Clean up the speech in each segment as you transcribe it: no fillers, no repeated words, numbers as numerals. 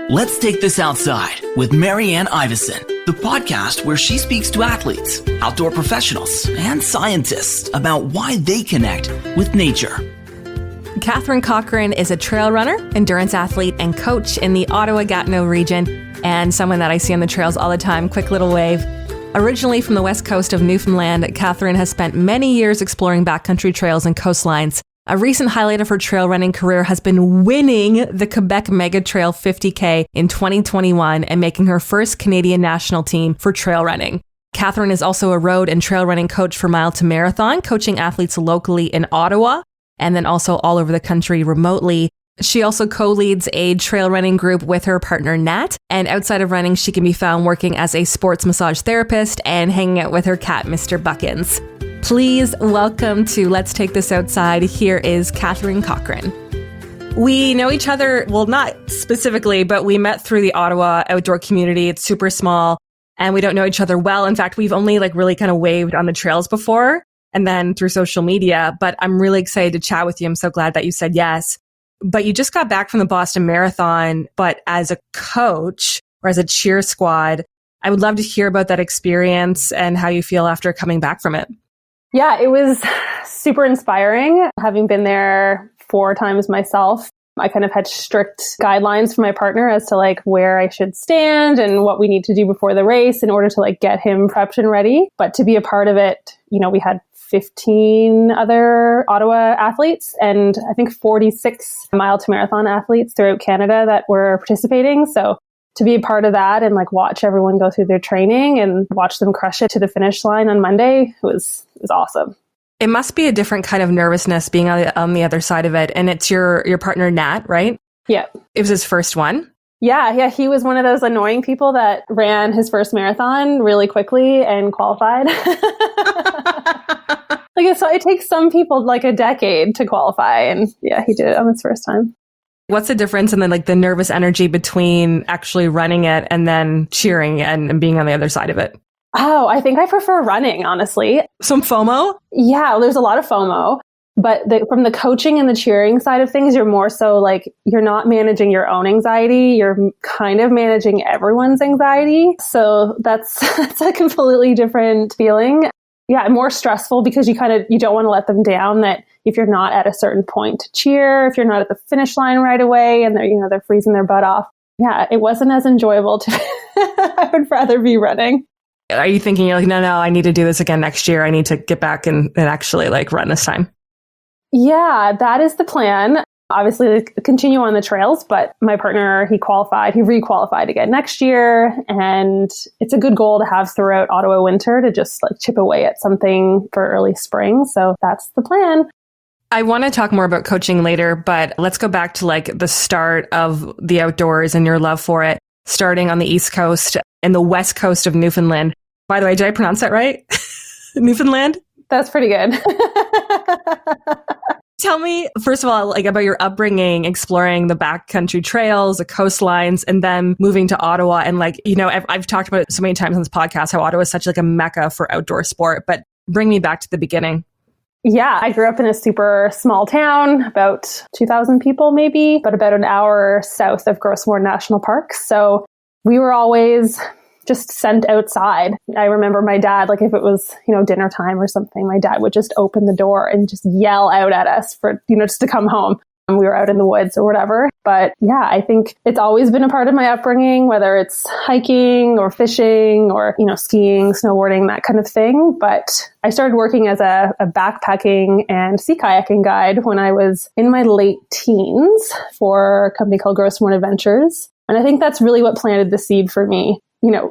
Let's Take This Outside with Marianne Iveson, the podcast where she speaks to athletes, outdoor professionals, and scientists about why they connect with nature. Katheryn Cochrane is a trail runner, endurance athlete, and coach in the Ottawa Gatineau region, and someone that I see on the trails all the time. Quick little wave. Originally from the west coast of Newfoundland, Katheryn has spent many years exploring backcountry trails and coastlines. A recent highlight of her trail running career has been winning the Quebec Mega Trail 50K in 2021 and making her first Canadian national team for trail running. Katheryn is also a road and trail running coach for Mile to Marathon, coaching athletes locally in Ottawa and then also all over the country remotely. She also co-leads a trail running group with her partner, Nat. And outside of running, she can be found working as a sports massage therapist and hanging out with her cat, Mr. Buchans. Please welcome to Let's Take This Outside. Here is Katheryn Cochrane. We know each other, well, not specifically, but we met through the Ottawa outdoor community. It's super small and we don't know each other well. In fact, we've only really kind of waved on the trails before and then through social media, but I'm really excited to chat with you. I'm so glad that you said yes. But you just got back from the Boston Marathon, but as a coach or as a cheer squad, I would love to hear about that experience and how you feel after coming back from it. Yeah, it was super inspiring. Having been there 4 times myself, I kind of had strict guidelines from my partner as to where I should stand and what we need to do before the race in order to get him prepped and ready. But to be a part of it, we had 15 other Ottawa athletes and I think 46 Mile to Marathon athletes throughout Canada that were participating. So to be a part of that and watch everyone go through their training and watch them crush it to the finish line on Monday was awesome. It must be a different kind of nervousness being on the other side of it. And it's your partner, Nat, right? Yeah. It was his first one? Yeah. He was one of those annoying people that ran his first marathon really quickly and qualified. So it takes some people a decade to qualify. And yeah, he did it on his first time. What's the difference in the nervous energy between actually running it and then cheering and being on the other side of it? Oh, I think I prefer running, honestly. Some FOMO? Yeah, there's a lot of FOMO. But from the coaching and the cheering side of things, you're more so you're not managing your own anxiety. You're kind of managing everyone's anxiety. So that's a completely different feeling. Yeah, more stressful because you don't want to let them down, that if you're not at a certain point to cheer, if you're not at the finish line right away and they're freezing their butt off. Yeah, it wasn't as enjoyable I would rather be running. Are you thinking no, I need to do this again next year. I need to get back and actually run this time? Yeah, that is the plan. Obviously, continue on the trails, but my partner, he re-qualified again next year. And it's a good goal to have throughout Ottawa winter to just chip away at something for early spring. So that's the plan. I want to talk more about coaching later, but let's go back to the start of the outdoors and your love for it, starting on the East Coast and the West Coast of Newfoundland. By the way, did I pronounce that right? Newfoundland? That's pretty good. Tell me, first of all, about your upbringing, exploring the backcountry trails, the coastlines, and then moving to Ottawa. And I've talked about it so many times on this podcast, how Ottawa is such a mecca for outdoor sport, but bring me back to the beginning. Yeah, I grew up in a super small town, about 2,000 people maybe, but about an hour south of Grossmoor National Park. So we were always just sent outside. I remember my dad, if it was, dinner time or something, my dad would just open the door and just yell out at us for, just to come home. And we were out in the woods or whatever. But yeah, I think it's always been a part of my upbringing, whether it's hiking or fishing or, skiing, snowboarding, that kind of thing. But I started working as a backpacking and sea kayaking guide when I was in my late teens for a company called Grossmoor Adventures. And I think that's really what planted the seed for me.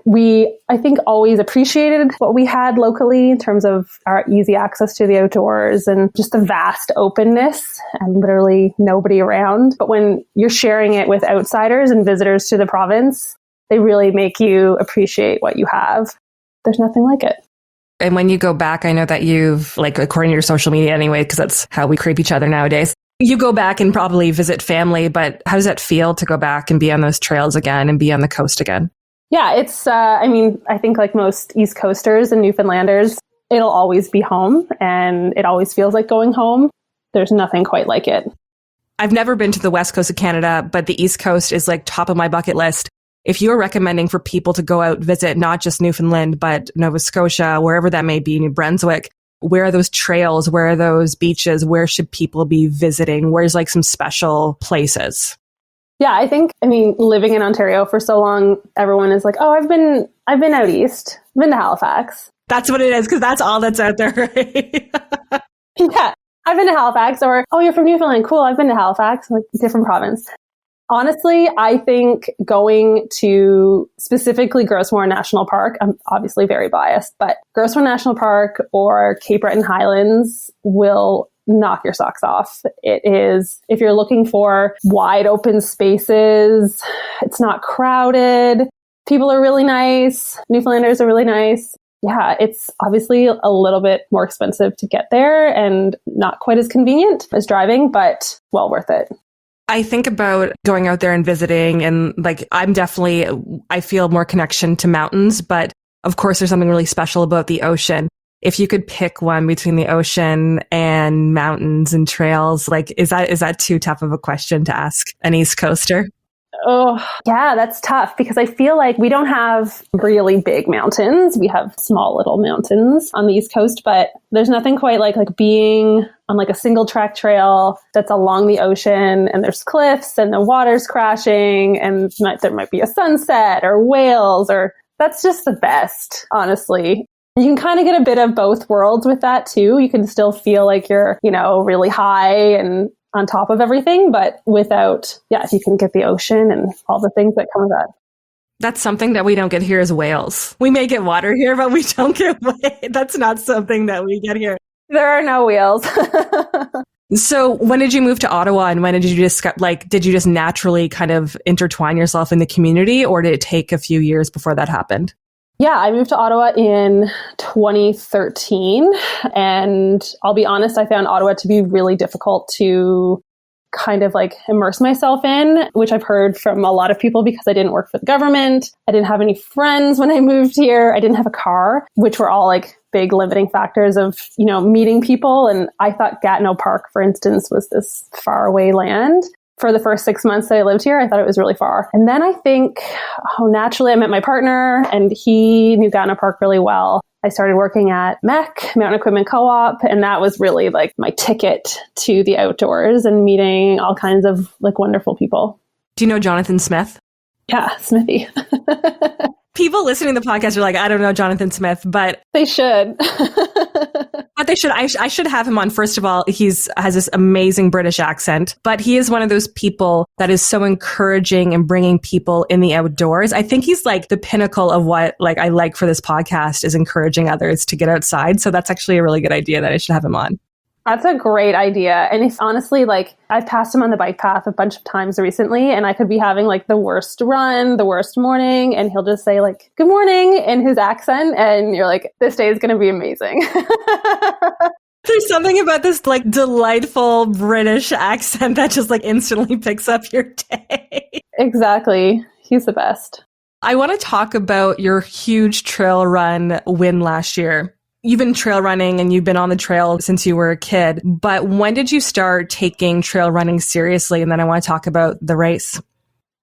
We, I think, always appreciated what we had locally in terms of our easy access to the outdoors and just the vast openness and literally nobody around. But when you're sharing it with outsiders and visitors to the province, they really make you appreciate what you have. There's nothing like it. And when you go back, I know that you've, according to your social media anyway, because that's how we creep each other nowadays, you go back and probably visit family, but how does that feel to go back and be on those trails again and be on the coast again? Yeah, it's, I think most East Coasters and Newfoundlanders, it'll always be home and it always feels like going home. There's nothing quite like it. I've never been to the west coast of Canada, but the east coast is like top of my bucket list. If you're recommending for people to go out visit not just Newfoundland, but Nova Scotia, wherever that may be, New Brunswick, where are those trails? Where are those beaches? Where should people be visiting? Where's like some special places? Yeah, I mean, living in Ontario for so long, everyone is like, oh, I've been out east. I've been to Halifax. That's what it is, because that's all that's out there, right? Yeah, I've been to Halifax. Or, oh, you're from Newfoundland. Cool, I've been to Halifax, like different province. Honestly, I think going to specifically Grossmoor National Park, I'm obviously very biased, but Grossmoor National Park or Cape Breton Highlands will knock your socks off. It is, if you're looking for wide open spaces, it's not crowded. People are really nice. Newfoundlanders are really nice. Yeah, it's obviously a little bit more expensive to get there and not quite as convenient as driving, but well worth it. I think about going out there and visiting, and like I feel more connection to mountains, but of course there's something really special about the ocean. If you could pick one between the ocean and mountains and trails, like is that too tough of a question to ask an East Coaster? Oh, yeah, that's tough because I feel like we don't have really big mountains. We have small little mountains on the East Coast, but there's nothing quite like being on like a single track trail that's along the ocean and there's cliffs and the water's crashing and there might be a sunset or whales, or that's just the best, honestly. You can kind of get a bit of both worlds with that too. You can still feel like you're, really high and on top of everything, but without, if you can get the ocean and all the things that come with that. That's something that we don't get here as whales. We may get water here, but we don't get that's not something that we get here. There are no wheels. So when did you move to Ottawa, and when did you did you just naturally kind of intertwine yourself in the community, or did it take a few years before that happened? Yeah, I moved to Ottawa in 2013, and I'll be honest, I found Ottawa to be really difficult to kind of immerse myself in, which I've heard from a lot of people because I didn't work for the government. I didn't have any friends when I moved here. I didn't have a car, which were all big limiting factors of, meeting people. And I thought Gatineau Park, for instance, was this faraway land. For the first 6 months that I lived here, I thought it was really far. And then I think, naturally I met my partner and he knew Gatineau Park really well. I started working at MEC, Mountain Equipment Co-op, and that was really my ticket to the outdoors and meeting all kinds of wonderful people. Do you know Jonathan Smith? Yeah, Smithy. People listening to the podcast are like, I don't know Jonathan Smith, but they should. But they should. I should have him on. First of all, has this amazing British accent, but he is one of those people that is so encouraging and bringing people in the outdoors. I think he's the pinnacle of what I like for this podcast is encouraging others to get outside. So that's actually a really good idea that I should have him on. That's a great idea. And if honestly, I've passed him on the bike path a bunch of times recently, and I could be having the worst run, the worst morning, and he'll just say good morning in his accent. And you're this day is going to be amazing. There's something about this delightful British accent that just instantly picks up your day. Exactly. He's the best. I want to talk about your huge trail run win last year. You've been trail running and you've been on the trail since you were a kid, but when did you start taking trail running seriously? And then I want to talk about the race.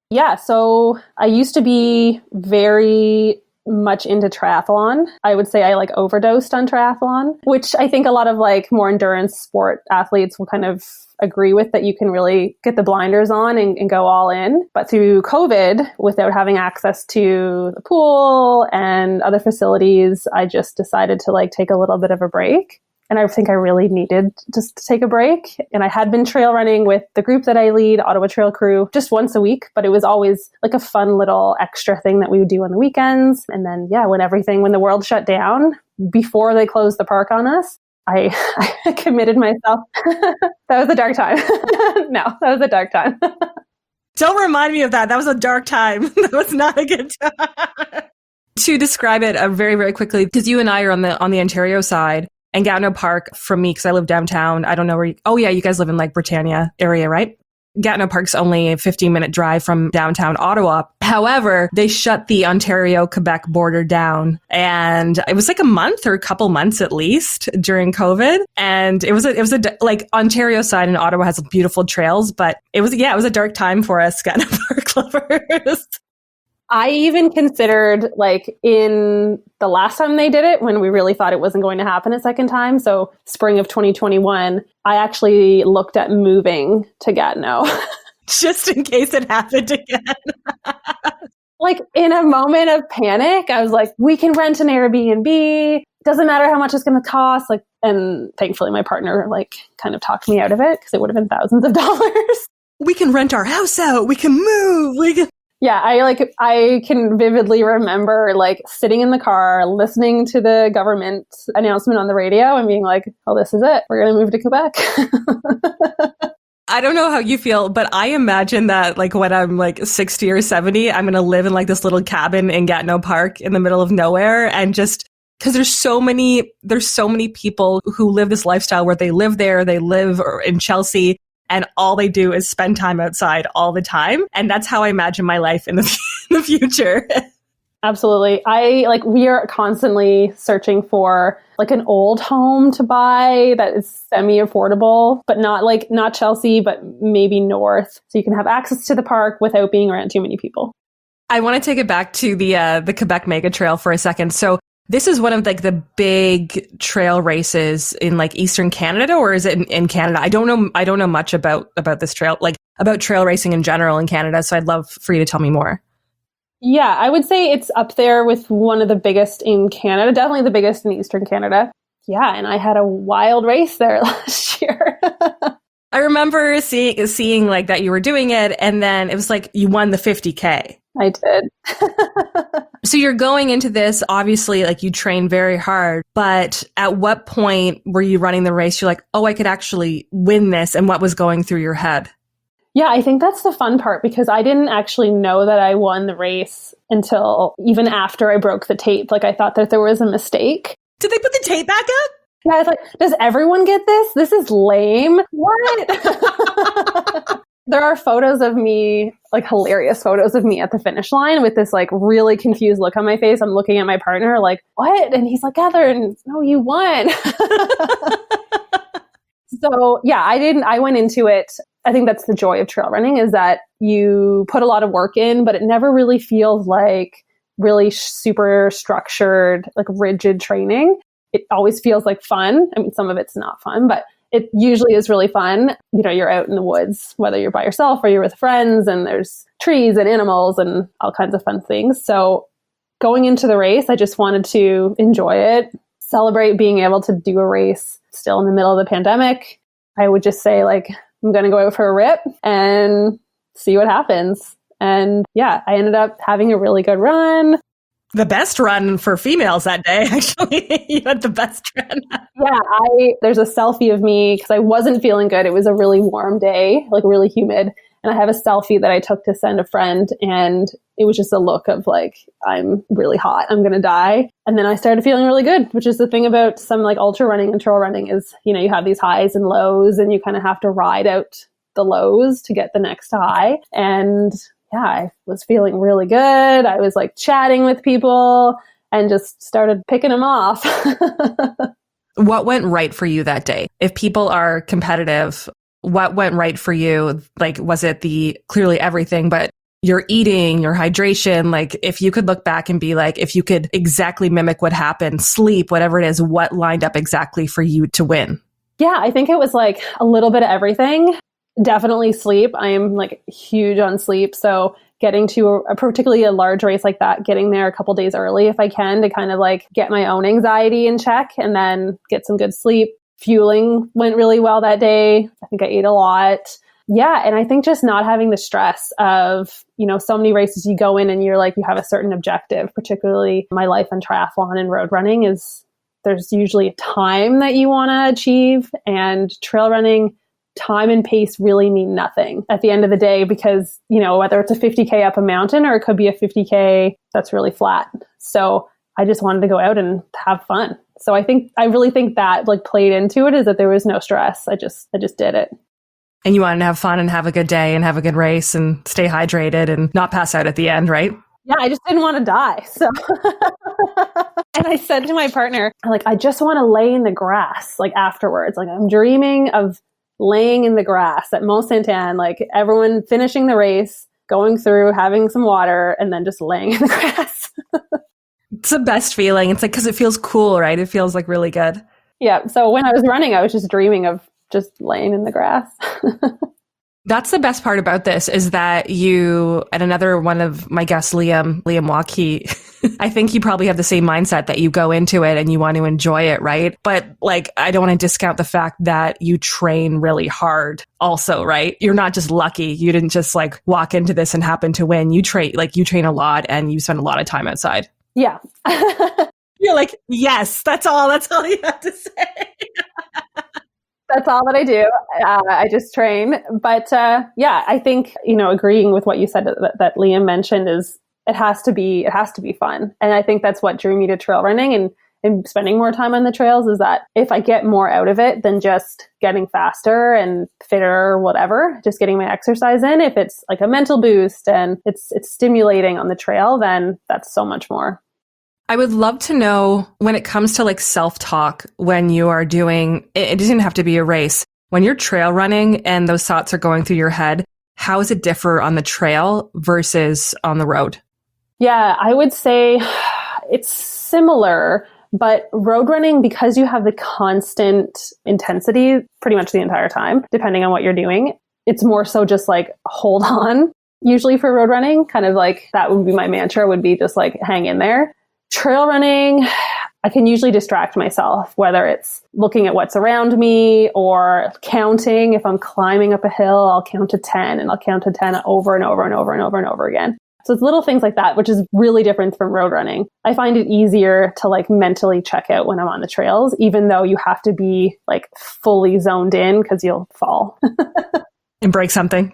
Yeah, so I used to be very much into triathlon. I would say I overdosed on triathlon, which I think a lot of more endurance sport athletes will kind of agree with, that you can really get the blinders on and go all in. But through COVID, without having access to the pool and other facilities, I just decided to take a little bit of a break. And I think I really needed just to take a break. And I had been trail running with the group that I lead, Ottawa Trail Crew, just once a week. But it was always a fun little extra thing that we would do on the weekends. And then, when the world shut down, before they closed the park on us, I committed myself. That was a dark time. No, that was a dark time. Don't remind me of that. That was a dark time. That was not a good time. To describe it very, very quickly, because you and I are on the Ontario side, and Gatineau Park, from me, because I live downtown, I don't know where you... Oh yeah, you guys live in Britannia area, right? Gatineau Park's only a 15-minute drive from downtown Ottawa. However, they shut the Ontario-Quebec border down, and it was like a month or a couple months at least during COVID. And it was like Ontario side and Ottawa has beautiful trails, but it was a dark time for us Gatineau Park lovers. I even considered, like, in the last time they did it, when we really thought it wasn't going to happen a second time, so spring of 2021, I actually looked at moving to Gatineau. Just in case it happened again. Like, in a moment of panic, I was like, we can rent an Airbnb. Doesn't matter how much it's going to cost. Like, and thankfully my partner, like, kind of talked me out of it because it would have been thousands of dollars. We can rent our house out. We can move. Yeah, I can vividly remember, like, sitting in the car, listening to the government announcement on the radio and being like, oh, this is it. We're going to move to Quebec. I don't know how you feel, but I imagine that, like, when I'm like 60 or 70, I'm going to live in like this little cabin in Gatineau Park in the middle of nowhere. And just because there's so many people who live this lifestyle where they live there, they live in Chelsea, and all they do is spend time outside all the time. And that's how I imagine my life in the future. Absolutely. We are constantly searching for like an old home to buy that is semi-affordable, but not Chelsea, but maybe north. So you can have access to the park without being around too many people. I want to take it back to the Quebec Mega Trail for a second. So this is one of like the big trail races in like Eastern Canada, or is it in Canada? I don't know much about this trail, like about trail racing in general in Canada. So I'd love for you to tell me more. Yeah, I would say it's up there with one of the biggest in Canada, definitely the biggest in Eastern Canada. Yeah, and I had a wild race there last year. I remember seeing like that you were doing it, and then it was like you won the 50K. I did. So you're going into this, obviously, like you train very hard, but at what point were you running the race? You're like, oh, I could actually win this. And what was going through your head? Yeah, I think that's the fun part because I didn't actually know that I won the race until even after I broke the tape. Like I thought that there was a mistake. Did they put the tape back up? Yeah, I was like, does everyone get this? This is lame. What? There are photos of me, like hilarious photos of me at the finish line with this like really confused look on my face. I'm looking at my partner like, what? And he's like, Katheryn, no, you won. So yeah, I went into it. I think that's the joy of trail running is that you put a lot of work in, but it never really feels like really super structured, like rigid training. It always feels like fun. I mean, some of it's not fun, but it usually is really fun. You know, you're out in the woods, whether you're by yourself or you're with friends, and there's trees and animals and all kinds of fun things. So going into the race, I just wanted to enjoy it, celebrate being able to do a race still in the middle of the pandemic. I would just say, like, I'm going to go out for a rip and see what happens. And yeah, I ended up having a really good run. The best run for females that day, actually. You had the best run. Yeah, there's a selfie of me because I wasn't feeling good. It was a really warm day, like really humid. And I have a selfie that I took to send a friend. And it was just a look of like, I'm really hot. I'm going to die. And then I started feeling really good, which is the thing about some like ultra running and trail running is, you know, you have these highs and lows and you kind of have to ride out the lows to get the next high. And yeah, I was feeling really good. I was like chatting with people and just started picking them off. What went right for you that day? If people are competitive, what went right for you? Like, was it clearly everything, but your eating, your hydration? Like, if you could look back and be like, if you could exactly mimic what happened, sleep, whatever it is, what lined up exactly for you to win? Yeah, I think it was like a little bit of everything. Definitely sleep. I am like huge on sleep. So getting to particularly a large race like that, getting there a couple days early if I can to kind of like get my own anxiety in check and then get some good sleep. Fueling went really well that day. I think I ate a lot. Yeah. And I think just not having the stress of, you know, so many races you go in and you're like, you have a certain objective, particularly my life in triathlon and road running is there's usually a time that you want to achieve, and trail running, time and pace really mean nothing at the end of the day because, you know, whether it's a 50K up a mountain or it could be a 50K that's really flat. So I just wanted to go out and have fun. So I really think that like played into it is that there was no stress. I just did it. And you wanted to have fun and have a good day and have a good race and stay hydrated and not pass out at the end, right? Yeah, I just didn't want to die. So, and I said to my partner, like, I just want to lay in the grass, like afterwards. Like, I'm dreaming of laying in the grass at Mont Sainte-Anne, like everyone finishing the race, going through, having some water, and then just laying in the grass. It's the best feeling. It's like, because it feels cool, right? It feels like really good. Yeah. So when I was running, I was just dreaming of just laying in the grass. That's the best part about this is that you, and another one of my guests, Liam Waukee, I think you probably have the same mindset that you go into it and you want to enjoy it, right? But like, I don't want to discount the fact that you train really hard also, right? You're not just lucky. You didn't just like walk into this and happen to win. You train a lot and you spend a lot of time outside. Yeah. You're like, yes, that's all you have to say. That's all that I do. I just train. But yeah, I think, agreeing with what you said that Liam mentioned is it has to be fun. And I think that's what drew me to trail running and spending more time on the trails is that if I get more out of it than just getting faster and fitter or whatever, just getting my exercise in, if it's like a mental boost and it's stimulating on the trail, then that's so much more. I would love to know when it comes to like self-talk when you are doing, it doesn't have to be a race. When you're trail running and those thoughts are going through your head, how does it differ on the trail versus on the road? Yeah, I would say it's similar, but road running, because you have the constant intensity pretty much the entire time, depending on what you're doing, it's more so just like hold on. Usually for road running, kind of like that would be my mantra, would be just like hang in there. Trail running, I can usually distract myself, whether it's looking at what's around me or counting. If I'm climbing up a hill, I'll count to 10 and I'll count to 10 over and over and over and over and over again. So it's little things like that, which is really different from road running. I find it easier to like mentally check out when I'm on the trails, even though you have to be like fully zoned in because you'll fall. And break something.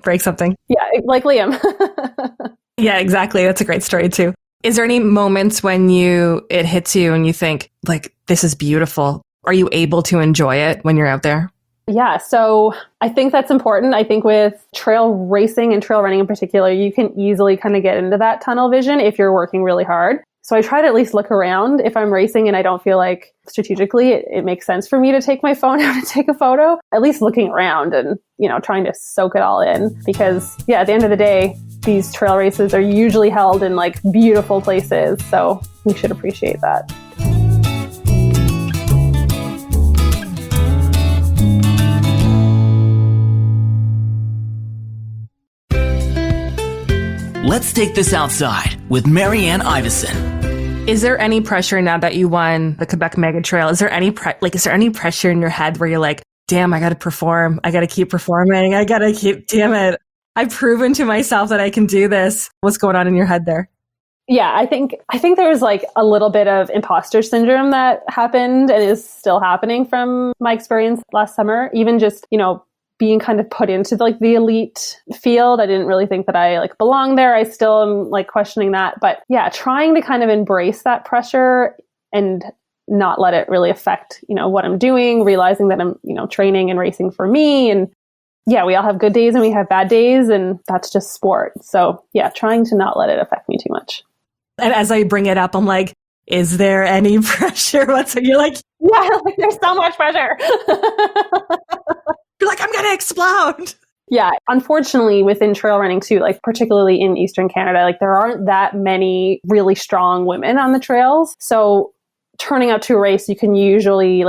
Yeah, like Liam. Yeah, exactly. That's a great story too. Is there any moments when it hits you and you think, like, this is beautiful? Are you able to enjoy it when you're out there? Yeah, so I think that's important. I think with trail racing and trail running in particular, you can easily kind of get into that tunnel vision if you're working really hard. So I try to at least look around if I'm racing and I don't feel like strategically it makes sense for me to take my phone out and take a photo, at least looking around and, trying to soak it all in. Because yeah, at the end of the day, these trail races are usually held in like beautiful places. So we should appreciate that. Let's take this outside with Marianne Iveson. Is there any pressure now that you won the Quebec Mega Trail? Is there any pressure in your head where you're like, damn, I got to perform. I got to keep performing. Damn it. I've proven to myself that I can do this. What's going on in your head there? Yeah, I think there was like a little bit of imposter syndrome that happened and is still happening from my experience last summer. Even just, being kind of put into like the elite field. I didn't really think that I like belonged there. I still am like questioning that. But yeah, trying to kind of embrace that pressure and not let it really affect, what I'm doing, realizing that I'm, training and racing for me. And yeah, we all have good days and we have bad days, and that's just sport. So yeah, trying to not let it affect me too much. And as I bring it up, I'm like, is there any pressure? You're like, yeah, there's so much pressure. You're like, I'm going to explode. Yeah. Unfortunately, within trail running too, like particularly in Eastern Canada, like there aren't that many really strong women on the trails. So turning up to a race, you can usually,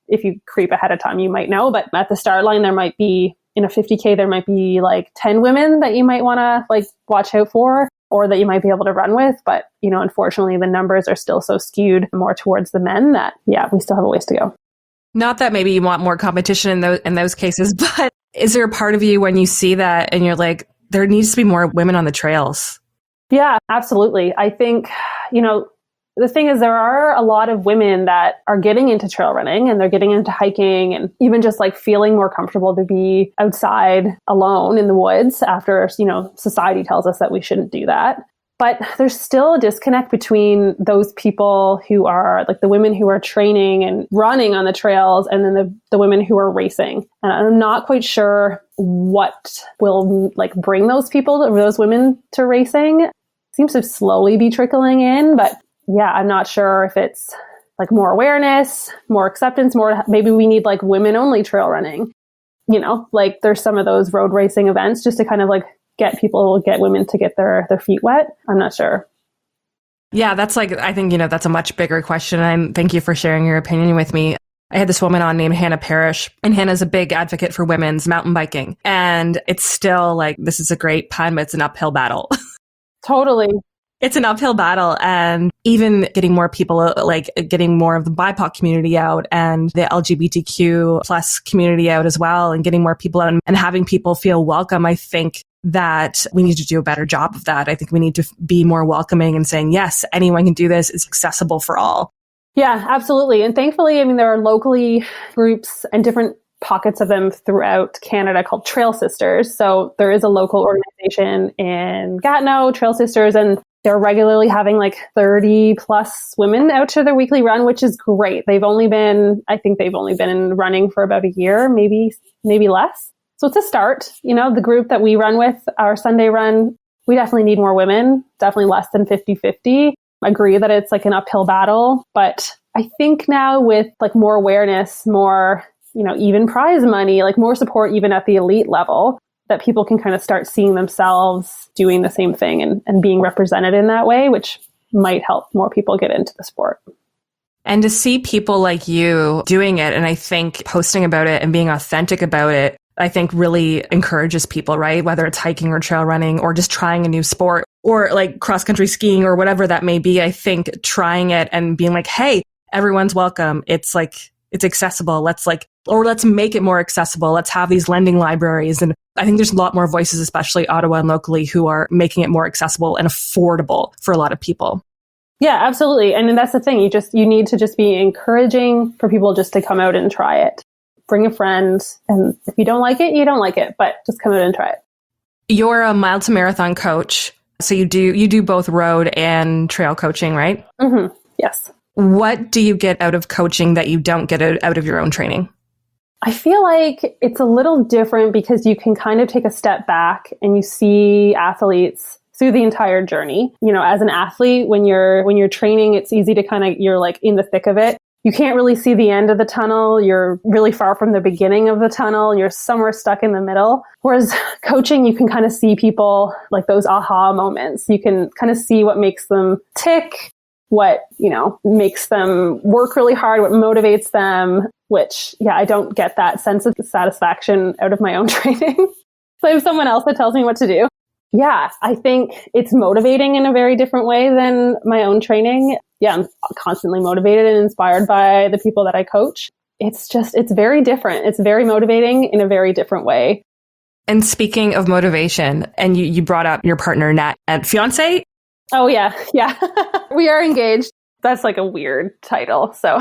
if you creep ahead of time, you might know, but at the start line, there might be, in a 50K, there might be like 10 women that you might want to like watch out for, or that you might be able to run with. But, unfortunately, the numbers are still so skewed more towards the men that, yeah, we still have a ways to go. Not that maybe you want more competition in those cases, but is there a part of you when you see that and you're like, there needs to be more women on the trails? Yeah, absolutely. I think, the thing is, there are a lot of women that are getting into trail running and they're getting into hiking and even just like feeling more comfortable to be outside alone in the woods after, society tells us that we shouldn't do that. But there's still a disconnect between those people who are like the women who are training and running on the trails and then the women who are racing. And I'm not quite sure what will like bring those people, those women to racing. It seems to slowly be trickling in, but yeah, I'm not sure if it's like more awareness, more acceptance, maybe we need like women only trail running, you know, like there's some of those road racing events just to kind of like get women to get their feet wet. I'm not sure. Yeah, that's like, I think, that's a much bigger question. And thank you for sharing your opinion with me. I had this woman on named Hannah Parrish, and Hannah's a big advocate for women's mountain biking. And it's still like, this is a great pun, but it's an uphill battle. Totally. It's an uphill battle, and even getting more people, like getting more of the BIPOC community out and the LGBTQ plus community out as well, and getting more people out and having people feel welcome. I think that we need to do a better job of that. I think we need to be more welcoming and saying, yes, anyone can do this. It's accessible for all. Yeah, absolutely. And thankfully, I mean, there are locally groups and different pockets of them throughout Canada called Trail Sisters. So there is a local organization in Gatineau, Trail Sisters, and they're regularly having like 30 plus women out to their weekly run, which is great. I think they've only been running for about a year, maybe less. So it's a start. The group that we run with, our Sunday run, we definitely need more women, definitely less than 50-50. Agree that it's like an uphill battle. But I think now with like more awareness, more, even prize money, like more support even at the elite level, that people can kind of start seeing themselves doing the same thing and being represented in that way, which might help more people get into the sport. And to see people like you doing it, and I think posting about it and being authentic about it, I think really encourages people, right? Whether it's hiking or trail running or just trying a new sport or like cross-country skiing or whatever that may be. I think trying it and being like, hey, everyone's welcome. It's like, it's accessible. Let's make it more accessible. Let's have these lending libraries. And I think there's a lot more voices, especially Ottawa and locally, who are making it more accessible and affordable for a lot of people. Yeah, absolutely. And that's the thing. You need to just be encouraging for people just to come out and try it. Bring a friend. And if you don't like it, you don't like it, but just come out and try it. You're a mile to marathon coach. So you do both road and trail coaching, right? Mm-hmm. Yes. What do you get out of coaching that you don't get out of your own training? I feel like it's a little different because you can kind of take a step back and you see athletes through the entire journey. As an athlete, when you're training, it's easy to you're like in the thick of it. You can't really see the end of the tunnel. You're really far from the beginning of the tunnel. You're somewhere stuck in the middle. Whereas coaching, you can kind of see people like those aha moments. You can kind of see what makes them tick, what, makes them work really hard, what motivates them, which, I don't get that sense of satisfaction out of my own training. So I have someone else that tells me what to do. Yeah, I think it's motivating in a very different way than my own training. Yeah, I'm constantly motivated and inspired by the people that I coach. It's very different. It's very motivating in a very different way. And speaking of motivation, and you brought up your partner, Nat, and fiance? Oh, yeah. Yeah. We are engaged. That's like a weird title. So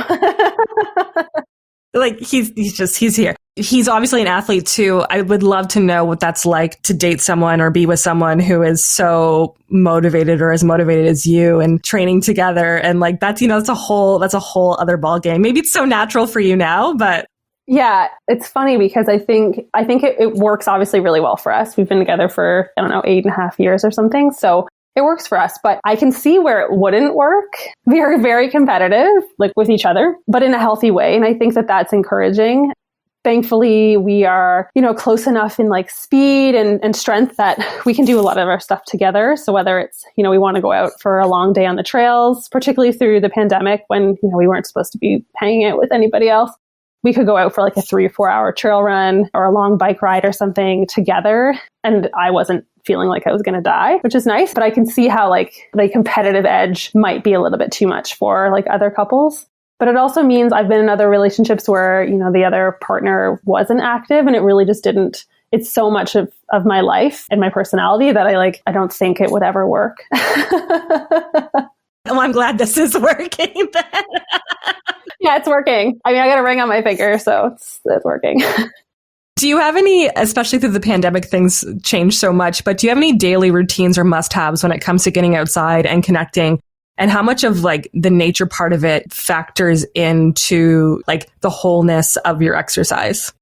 like he's here. He's obviously an athlete too. I would love to know what that's like to date someone or be with someone who is so motivated or as motivated as you and training together. And like, that's a whole other ball game. Maybe it's so natural for you now, but yeah, it's funny because I think it works obviously really well for us. We've been together for, 8.5 years or something. So it works for us, but I can see where it wouldn't work. We are very competitive, like with each other, but in a healthy way. And I think that that's encouraging. Thankfully, we are, close enough in like speed and strength that we can do a lot of our stuff together. So whether it's, we want to go out for a long day on the trails, particularly through the pandemic when, we weren't supposed to be hanging out with anybody else, we could go out for like a 3 or 4 hour trail run or a long bike ride or something together. And I wasn't feeling like I was going to die, which is nice. But I can see how like the competitive edge might be a little bit too much for like other couples. But it also means I've been in other relationships where, the other partner wasn't active and it really just didn't. It's so much of my life and my personality that I don't think it would ever work. Well, I'm glad this is working then. Yeah, it's working. I mean, I got a ring on my finger, so it's working. Do you have any, especially through the pandemic, things changed so much, but do you have any daily routines or must-haves when it comes to getting outside and connecting? And how much of like the nature part of it factors into like the wholeness of your exercise?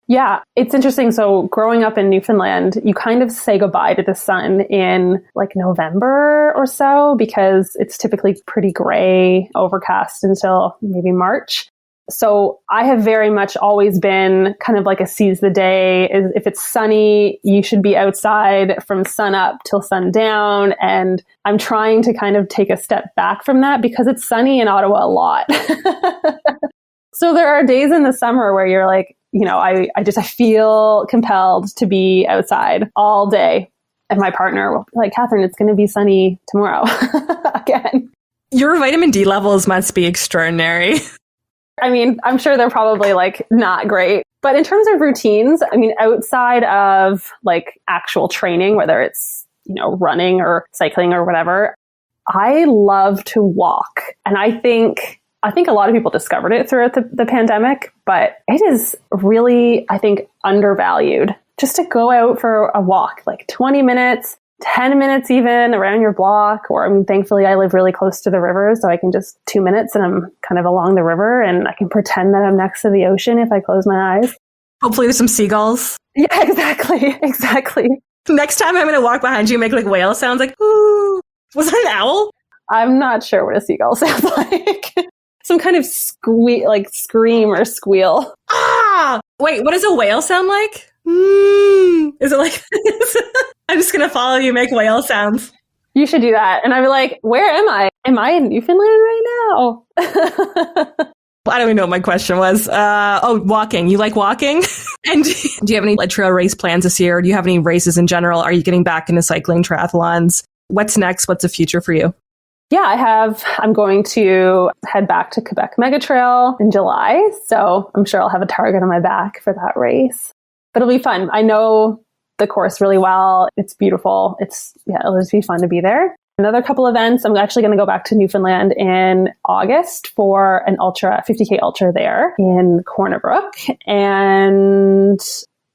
Yeah, it's interesting. So growing up in Newfoundland, you kind of say goodbye to the sun in like November or so, because it's typically pretty gray, overcast until maybe March. So I have very much always been kind of like a seize the day. If it's sunny, you should be outside from sun up till sundown. And I'm trying to kind of take a step back from that because it's sunny in Ottawa a lot. So there are days in the summer where you're like, you know, I feel compelled to be outside all day. And my partner will be like, Katheryn, it's going to be sunny tomorrow again. Your vitamin D levels must be extraordinary. I mean, I'm sure they're probably like not great. But in terms of routines, I mean, outside of like actual training, whether it's, you know, running or cycling or whatever, I love to walk. And I think a lot of people discovered it throughout the pandemic, but it is really, I think, undervalued just to go out for a walk, like 20 minutes, 10 minutes even around your block. Or, I mean, thankfully I live really close to the river, so I can just 2 minutes and I'm kind of along the river and I can pretend that I'm next to the ocean if I close my eyes. Hopefully there's some seagulls. Yeah, exactly. Next time I'm going to walk behind you, make like whale sounds like, ooh. Was that an owl? I'm not sure what a seagull sounds like. Some kind of scream or squeal. Ah! Wait, what does a whale sound like? Is it like... I'm just going to follow you, make whale sounds. You should do that. And I'd be like, where am I? Am I in Newfoundland right now? I don't even know what my question was. Walking. You like walking? And do you have any like trail race plans this year? Do you have any races in general? Are you getting back into cycling, triathlons? What's next? What's the future for you? Yeah, I'm going to head back to Quebec Mega Trail in July. So I'm sure I'll have a target on my back for that race. But it'll be fun. I know the course really well. It's beautiful. It'll just be fun to be there. Another couple events. I'm actually going to go back to Newfoundland in August for an 50K ultra there in Corner Brook. And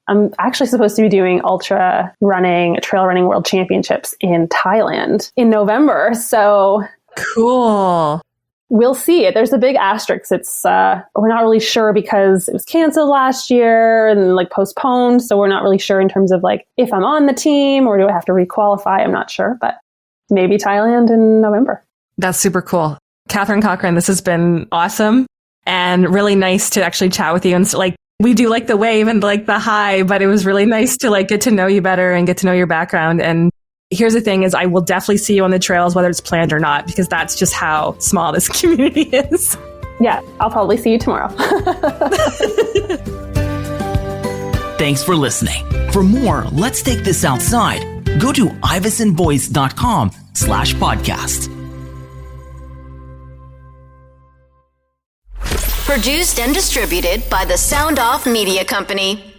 I'm actually supposed to be doing trail running world championships in Thailand in November. So cool. We'll see. There's a big asterisk. It's we're not really sure because it was canceled last year and like postponed. So we're not really sure in terms of like if I'm on the team or do I have to requalify? I'm not sure, but maybe Thailand in November. That's super cool. Katheryn Cochrane, this has been awesome and really nice to actually chat with you. And so, like, we do like the wave and like the hi, but it was really nice to like get to know you better and get to know your background. And here's the thing is I will definitely see you on the trails, whether it's planned or not, because that's just how small this community is. Yeah, I'll probably see you tomorrow. Thanks for listening. For more, let's take this outside. Go to ivisonvoice.com/podcast. Produced and distributed by the Sound Off Media Company.